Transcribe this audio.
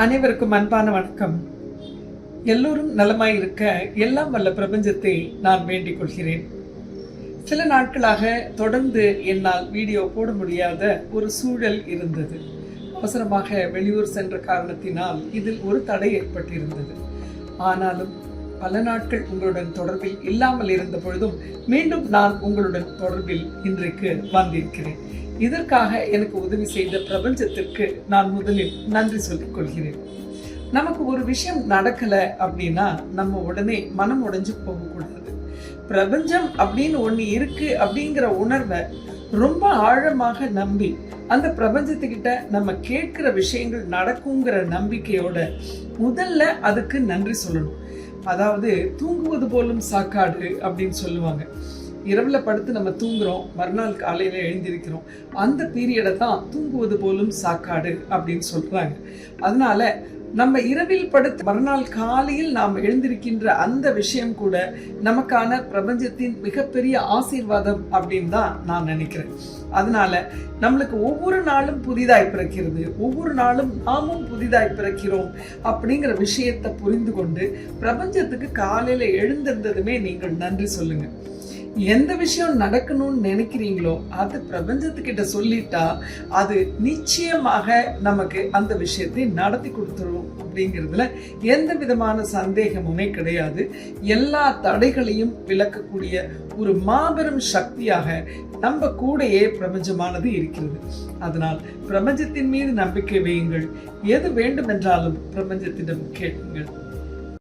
அனைவருக்கும் அன்பான வணக்கம். எல்லோரும் நலமாய் இருக்க எல்லாம் வல்ல பிரபஞ்சத்தை நான் வேண்டிக் கொள்கிறேன். சில நாட்களாக தொடர்ந்து என்னால் வீடியோ போட முடியாத ஒரு சூழல் இருந்தது. அவசரமாக வெளியூர் சென்ற காரணத்தினால் இதில் ஒரு தடை ஏற்பட்டிருந்தது. ஆனாலும் பல நாட்கள் உங்களுடன் தொடர்பில் இல்லாமல் இருந்த பொழுதும் மீண்டும் நான் உங்களுடன் தொடர்பில் இன்றைக்கு வந்திருக்கிறேன். இதற்காக எனக்கு உதவி செய்த பிரபஞ்சத்திற்கு நான் முதலில் நன்றி சொல்லிக் கொள்கிறேன். நமக்கு ஒரு விஷயம் நடக்கல அப்படின்னா நம்ம உடனே மனம் உடைஞ்சு போகக்கூடாது. பிரபஞ்சம் அப்படின்னு ஒண்ணு இருக்கு அப்படிங்கிற உணர்வை ரொம்ப ஆழமாக நம்பி அந்த பிரபஞ்சத்துக்கிட்ட நம்ம கேட்கிற விஷயங்கள் நடக்குங்கிற நம்பிக்கையோட முதல்ல அதுக்கு நன்றி சொல்லணும். அதாவது தூங்குவது போலும் சாக்காடு அப்படின்னு சொல்லுவாங்க. இரவுல படுத்து நம்ம தூங்குறோம், மறுநாள் காலையில எழுந்திருக்கிறோம். அந்த பீரியடை தான் தூங்குவது போலும் சாக்காடு அப்படின்னு சொல்றாங்க. அதனால நம்ம இரவில் படுத்து மறுநாள் காலையில் நாம் எழுந்திருக்கின்ற அந்த விஷயம் கூட நமக்கான பிரபஞ்சத்தின் மிகப்பெரிய ஆசீர்வாதம் அப்படின்னு தான் நான் நினைக்கிறேன். அதனால நம்மளுக்கு ஒவ்வொரு நாளும் புதிதாய் பிறக்கிறது, ஒவ்வொரு நாளும் நாமும் புதிதாய் பிறக்கிறோம் அப்படிங்கிற விஷயத்தை புரிந்து கொண்டு பிரபஞ்சத்துக்கு காலையில எழுந்திருந்ததுமே நீங்கள் நன்றி சொல்லுங்க. எந்த விஷயம் நடக்கணும்னு நினைக்கிறீங்களோ அது பிரபஞ்சத்துக்கிட்ட சொல்லிட்டா அது நிச்சயமாக நமக்கு அந்த விஷயத்தை நடத்தி கொடுத்துரும் அப்படிங்கிறதுல எந்த விதமான சந்தேகமுமே கிடையாது. எல்லா தடைகளையும் விளக்கக்கூடிய ஒரு மாபெரும் சக்தியாக நம்ம கூடயே பிரபஞ்சமானது இருக்கிறது. அதனால் பிரபஞ்சத்தின் மீது நம்பிக்கை வையுங்கள். எது வேண்டுமென்றாலும் பிரபஞ்சத்திடம் கேளுங்கள்.